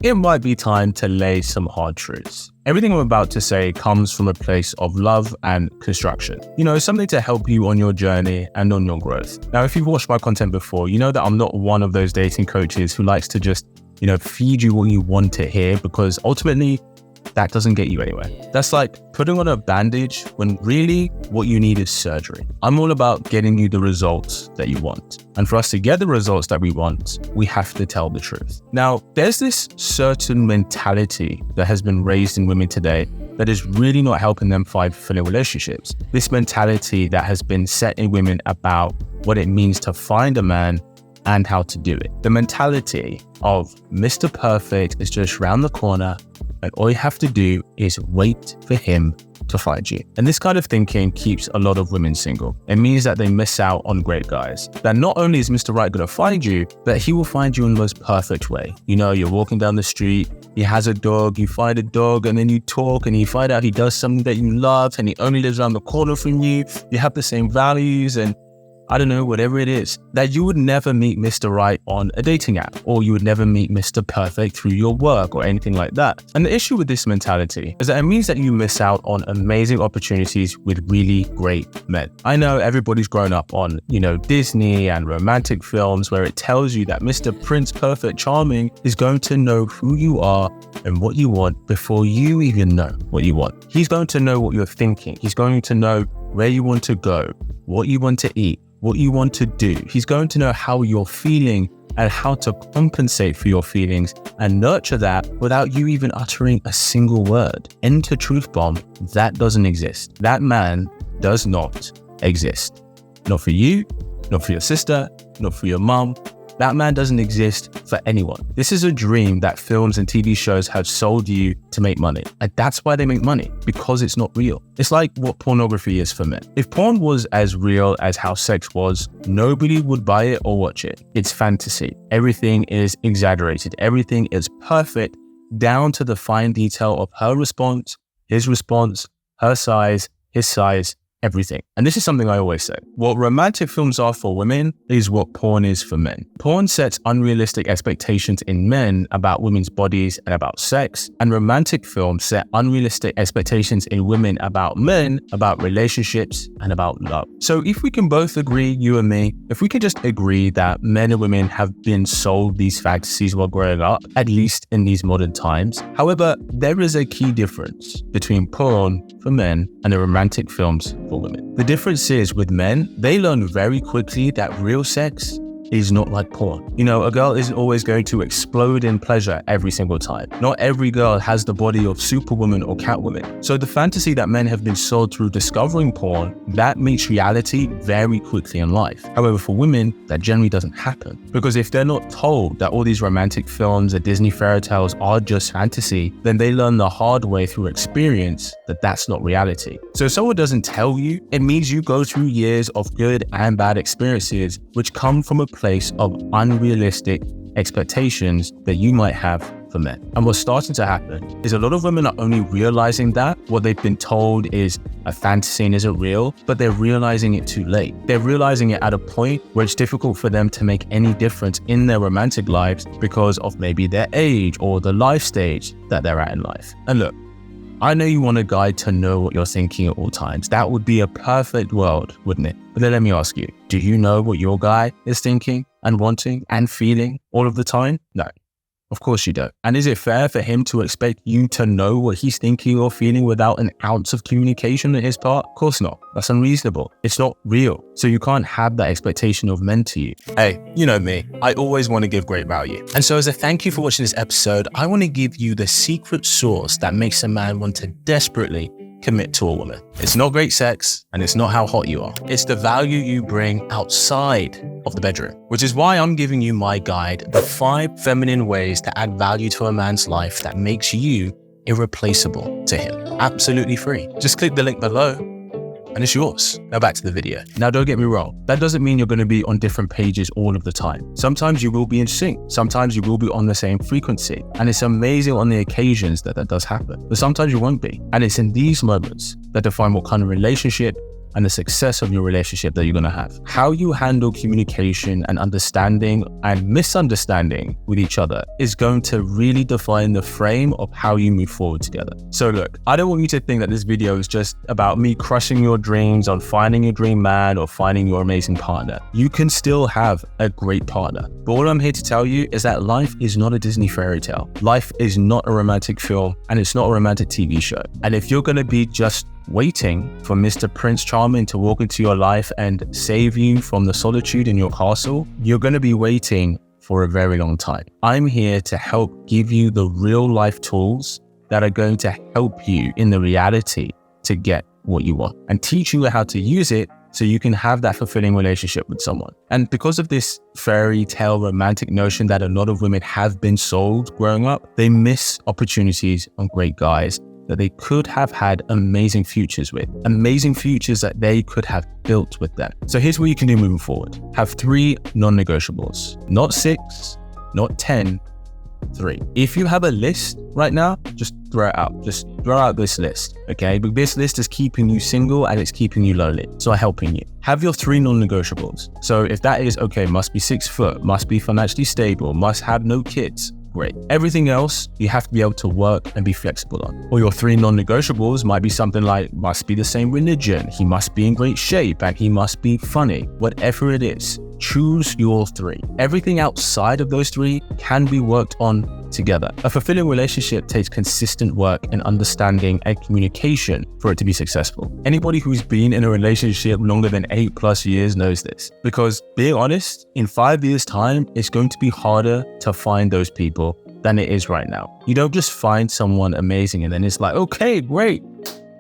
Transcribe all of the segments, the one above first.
it might be time to lay some hard truths. Everything I'm about to say comes from a place of love and construction. Something to help you on your journey and on your growth. Now, if you've watched my content before, you know that I'm not one of those dating coaches who likes to just, feed you what you want to hear, because ultimately that doesn't get you anywhere. That's like putting on a bandage when really what you need is surgery. I'm all about getting you the results that you want. And for us to get the results that we want, we have to tell the truth. Now, there's this certain mentality that has been raised in women today that is really not helping them find fulfilling relationships. This mentality that has been set in women about what it means to find a man and how to do it. The mentality of Mr. Perfect is just around the corner, and all you have to do is wait for him to find you. And this kind of thinking keeps a lot of women single. It means that they miss out on great guys. That not only is Mr. Right going to find you, but he will find you in the most perfect way. You're walking down the street, he has a dog, you find a dog, and then you talk and you find out he does something that you love and he only lives around the corner from you. You have the same values and I don't know, whatever it is, that you would never meet Mr. Right on a dating app, or you would never meet Mr. Perfect through your work or anything like that. And the issue with this mentality is that it means that you miss out on amazing opportunities with really great men. I know everybody's grown up on, Disney and romantic films where it tells you that Mr. Prince Perfect Charming is going to know who you are and what you want before you even know what you want. He's going to know what you're thinking. He's going to know where you want to go, what you want to eat, what you want to do. He's going to know how you're feeling and how to compensate for your feelings and nurture that without you even uttering a single word. Enter truth bomb. That doesn't exist. That man does not exist. Not for you, not for your sister, not for your mom. That man doesn't exist for anyone. This is a dream that films and TV shows have sold you to make money. And that's why they make money, because it's not real. It's like what pornography is for men. If porn was as real as how sex was, nobody would buy it or watch it. It's fantasy. Everything is exaggerated. Everything is perfect, down to the fine detail of her response, his response, her size, his size, everything. And this is something I always say. What romantic films are for women is what porn is for men. Porn sets unrealistic expectations in men about women's bodies and about sex, and romantic films set unrealistic expectations in women about men, about relationships, and about love. So if we can both agree, you and me, if we can just agree that men and women have been sold these fantasies while growing up, at least in these modern times. However, there is a key difference between porn for men and the romantic films for women. The difference is with men, they learn very quickly that real sex is not like porn. A girl isn't always going to explode in pleasure every single time. Not every girl has the body of Superwoman or Catwoman. So the fantasy that men have been sold through discovering porn, that meets reality very quickly in life. However, for women, that generally doesn't happen. Because if they're not told that all these romantic films and Disney fairy tales are just fantasy, then they learn the hard way through experience that that's not reality. So if someone doesn't tell you, it means you go through years of good and bad experiences, which come from a place of unrealistic expectations that you might have for men. And what's starting to happen is a lot of women are only realizing that what they've been told is a fantasy and isn't real, but they're realizing it too late. They're realizing it at a point where it's difficult for them to make any difference in their romantic lives because of maybe their age or the life stage that they're at in life. And look, I know you want a guy to know what you're thinking at all times. That would be a perfect world, wouldn't it? But then let me ask you, do you know what your guy is thinking and wanting and feeling all of the time? No, of course you don't. And is it fair for him to expect you to know what he's thinking or feeling without an ounce of communication on his part? Of course not. That's unreasonable. It's not real. So you can't have that expectation of men to you. Hey, you know me. I always want to give great value. And so as a thank you for watching this episode, I want to give you the secret sauce that makes a man want to desperately commit to a woman. It's not great sex, and it's not how hot you are. It's the value you bring outside of the bedroom, which is why I'm giving you my guide, the 5 feminine ways to add value to a man's life that makes you irreplaceable to him. Absolutely free. Just click the link below and it's yours. Now back to the video. Now don't get me wrong, that doesn't mean you're going to be on different pages all of the time. Sometimes you will be in sync. Sometimes you will be on the same frequency. And it's amazing on the occasions that does happen. But sometimes you won't be. And it's in these moments that define what kind of relationship and the success of your relationship that you're going to have. How you handle communication and understanding and misunderstanding with each other is going to really define the frame of how you move forward together. So look, I don't want you to think that this video is just about me crushing your dreams on finding your dream man or finding your amazing partner. You can still have a great partner. But all I'm here to tell you is that life is not a Disney fairy tale. Life is not a romantic film, and it's not a romantic TV show. And if you're going to be just waiting for Mr. Prince Charming to walk into your life and save you from the solitude in your castle, you're going to be waiting for a very long time. I'm here to help give you the real life tools that are going to help you in the reality to get what you want and teach you how to use it so you can have that fulfilling relationship with someone. And because of this fairy tale romantic notion that a lot of women have been sold growing up, they miss opportunities on great guys that they could have had amazing futures with, amazing futures that they could have built with them. So here's what you can do moving forward. Have 3 non-negotiables, not 6, not 10, 3. If you have a list right now, just throw it out. Just throw out this list, okay? But this list is keeping you single and it's keeping you lonely. So I'm helping you. Have your 3 non-negotiables. So if that is, okay, must be 6 foot, must be financially stable, must have no kids, great. Everything else, you have to be able to work and be flexible on. Or your 3 non-negotiables might be something like, must be the same religion, he must be in great shape, and he must be funny. Whatever it is, choose your 3. Everything outside of those 3 can be worked on together. A fulfilling relationship takes consistent work and understanding and communication for it to be successful. Anybody who's been in a relationship longer than 8+ years knows this. Because being honest, in 5 years' time, it's going to be harder to find those people than it is right now. You don't just find someone amazing and then it's like, okay, great,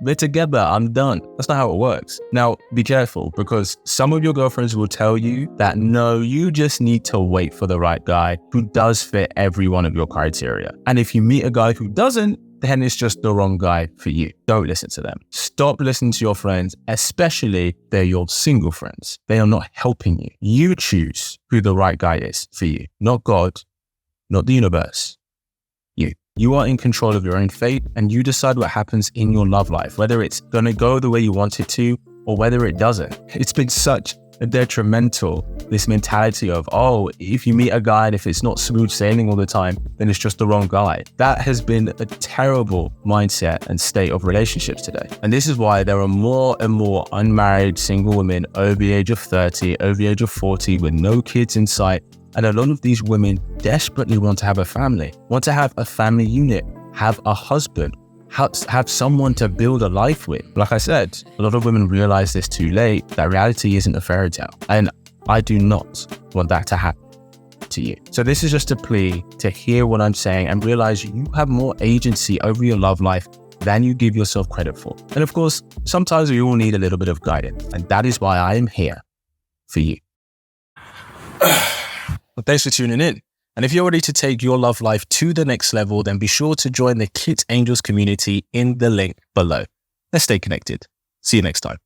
we're together, I'm done. That's not how it works. Now, be careful, because some of your girlfriends will tell you that no, you just need to wait for the right guy who does fit every one of your criteria. And if you meet a guy who doesn't, then it's just the wrong guy for you. Don't listen to them. Stop listening to your friends, especially if they're your single friends. They are not helping you. You choose who the right guy is for you, not God, not the universe. You are in control of your own fate, and you decide what happens in your love life, whether it's going to go the way you want it to or whether it doesn't. It's been such a detrimental, this mentality of, oh, if you meet a guy and if it's not smooth sailing all the time, then it's just the wrong guy. That has been a terrible mindset and state of relationships today. And this is why there are more and more unmarried single women over the age of 30, over the age of 40 with no kids in sight. And a lot of these women desperately want to have a family, want to have a family unit, have a husband, have someone to build a life with. Like I said, a lot of women realize this too late, that reality isn't a fairy tale. And I do not want that to happen to you. So this is just a plea to hear what I'm saying and realize you have more agency over your love life than you give yourself credit for. And of course, sometimes we all need a little bit of guidance. And that is why I am here for you. Well, thanks for tuning in. And if you're ready to take your love life to the next level, then be sure to join the Kit Angels community in the link below. Let's stay connected. See you next time.